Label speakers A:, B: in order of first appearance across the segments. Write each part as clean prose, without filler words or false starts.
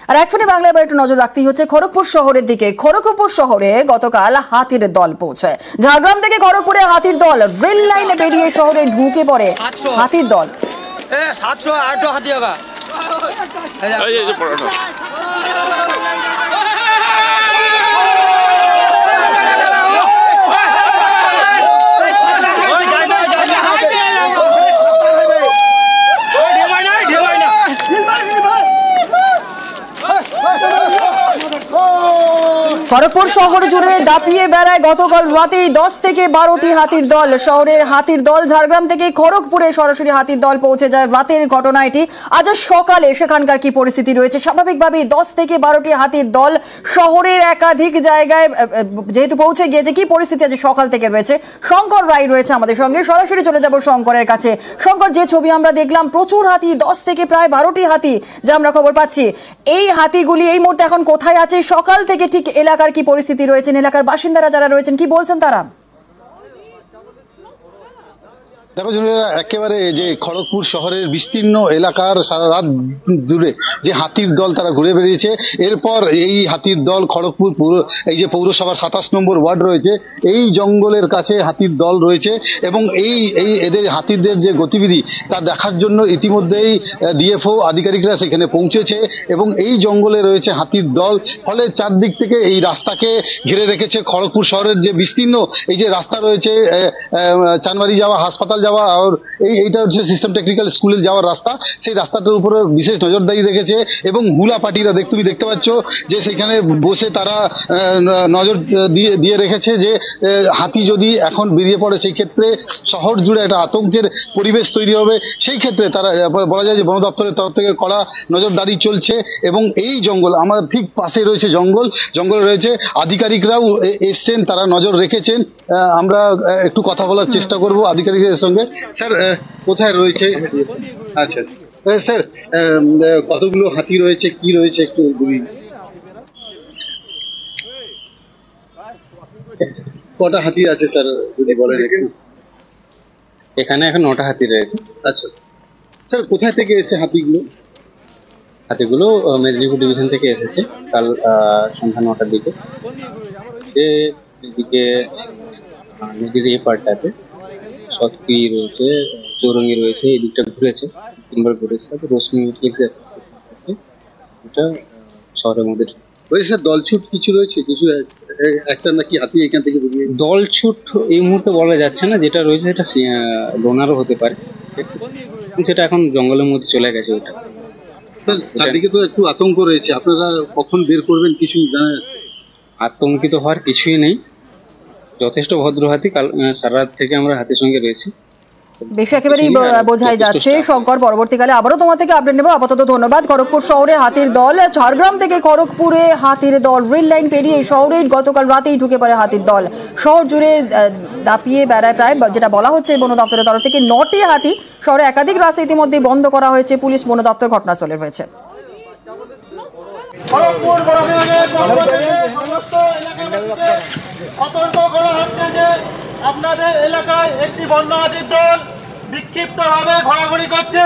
A: আর এখনই বাংলা এবার একটু নজর রাখতেই হচ্ছে খড়গপুর শহরের দিকে। খড়গপুর শহরে গতকাল হাতির দল পৌঁছায়। ঝাড়গ্রাম থেকে খড়গপুরে হাতির দল রেল লাইনে বেরিয়ে শহরে ঢুকে পড়ে হাতির দল। খড়গপুর শহর জুড়ে দাপিয়ে বেড়ায় গতকাল রাতেই 10 থেকে 12টি হাতির দল। শহরের হাতির দল ঝাড়গ্রাম থেকে খড়গপুরে সরাসরি হাতির দল পৌঁছে যায়। রাতের ঘটনা এটি। আজ সকালে সেখানকার কি পরিস্থিতি রয়েছে? স্বাভাবিকভাবেই 10 থেকে 12টি হাতির দল শহরের একাধিক জায়গায় যেহেতু পৌঁছে গিয়েছে, কি পরিস্থিতি আজ সকাল থেকে রয়েছে? শঙ্কর রায় রয়েছে আমাদের সঙ্গে, সরাসরি চলে যাব শঙ্করের কাছে। শঙ্কর, যে ছবি আমরা দেখলাম, প্রচুর হাতি, 10 থেকে প্রায় 12টি হাতি যা আমরা খবর পাচ্ছি, এই হাতিগুলি এই মুহূর্তে এখন কোথায় আছে? সকাল থেকে ঠিক এলাকার কি পরিস্থিতি রয়েছে? এলাকার বাসিন্দারা যারা রয়েছেন কি বলছেন তারা?
B: দেখো একেবারে যে খড়গপুর শহরের বিস্তীর্ণ এলাকার সারা রাত জুড়ে যে হাতির দল তারা ঘুরে বেরিয়েছে। এরপর এই হাতির দল খড়গপুর এই যে পৌরসভার 27 নম্বর ওয়ার্ড রয়েছে, এই জঙ্গলের কাছে হাতির দল রয়েছে এবং এদের হাতিদের যে গতিবিধি তা দেখার জন্য ইতিমধ্যেই ডিএফও আধিকারিকরা সেখানে পৌঁছেছে এবং এই জঙ্গলে রয়েছে হাতির দল। ফলে চারদিক থেকে এই রাস্তাকে ঘিরে রেখেছে। খড়গপুর শহরের যে বিস্তীর্ণ এই যে রাস্তা রয়েছে, চানবাড়ি যাওয়া, হাসপাতাল যাওয়া, আর এইটা হচ্ছে সিস্টেম টেকনিক্যাল স্কুলে যাওয়ার রাস্তা, সেই রাস্তাটার উপরে বিশেষ নজরদারি রেখেছে এবং হুলা পার্টিরা তুমি দেখতে পাচ্ছ যে সেখানে বসে তারা নজর দিয়ে রেখেছে যে হাতি যদি এখন বেরিয়ে পড়ে সেই ক্ষেত্রে শহর জুড়ে একটা আতঙ্কের পরিবেশ তৈরি হবে। সেই ক্ষেত্রে তারা বলা যায় যে বন দপ্তরের তরফ থেকে কড়া নজরদারি চলছে এবং এই জঙ্গল আমার ঠিক পাশে রয়েছে, জঙ্গল রয়েছে, আধিকারিকরাও এসছেন, তারা নজর রেখেছেন। আমরা একটু কথা বলার চেষ্টা করব আধিকারিকদের সঙ্গে। স্যার, কোথায় রয়েছে? আচ্ছা স্যার, কতগুলো হাতি রয়েছে, কি রয়েছে একটু বলি। কটা হাতি আছে স্যার যদি বলেন একটু?
C: এখানে এখন 9টা হাতি রয়েছে।
B: আচ্ছা স্যার, কোথায় থেকে এসেছে হাতিগুলো?
C: হাতিগুলো মেদিনীপুর ডিভিশন থেকে এসেছে কাল সন্ধ্যা 9টার দিকে। সে এদিকে নদীর এই পাড়টাতে সৎকি রয়েছে, চৌরঙ্গি রয়েছে, এই দিকটা ঘুরেছে, 3বার ঘুরেছে। তারপর রশ্মি ফ্লেক্সে আছে, এটা শহরের মধ্যে
B: স্যার। দলছুট কিছু রয়েছে, কিছু একটা নাকি হাতি এখান থেকে
C: দলছুট এই মুহূর্তে বলা যাচ্ছে না, যেটা রয়েছে এটা লোনারও হতে পারে, সেটা এখন জঙ্গলের মধ্যে চলে গেছে। ওটা
B: চারদিকে তো একটু আতঙ্ক রয়েছে, আপনারা কখন বের করবেন কিছু জানেন?
C: আতঙ্কিত হওয়ার কিছুই নেই, যথেষ্ট ভদ্র হাতি। কাল সারা রাত থেকে আমরা হাতির সঙ্গে রয়েছি,
A: বেশ একেবারেই বোঝাই যাচ্ছে। শঙ্কর, পরবর্তীকালে আবারও তোমার থেকে আপডেট নেবো। আপাতত ধন্যবাদ। খড়গপুর শহরে হাতির দল, ঝাড়গ্রাম থেকে খড়গপুরে হাতির দল রেল লাইন পেরিয়ে শহরে গতকাল রাতেই ঢুকে পড়ে হাতির দল। শহর জুড়ে দাপিয়ে বেড়ায় প্রায়, যেটা বলা হচ্ছে বন দপ্তরের তরফ থেকে 9টি হাতি। শহরে একাধিক রাস্তা ইতিমধ্যে বন্ধ করা হয়েছে, পুলিশ বন দপ্তর ঘটনাস্থলে রয়েছে।
D: আপনাদের এলাকায় একটি বন্য হাতির দল বিক্ষিপ্তভাবে ঘোরাঘুরি করছে।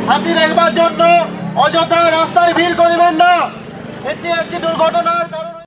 D: হাতি দেখবার জন্য অযথা রাস্তায় ভিড় করিবেন না, এটি একটি দুর্ঘটনার কারণ।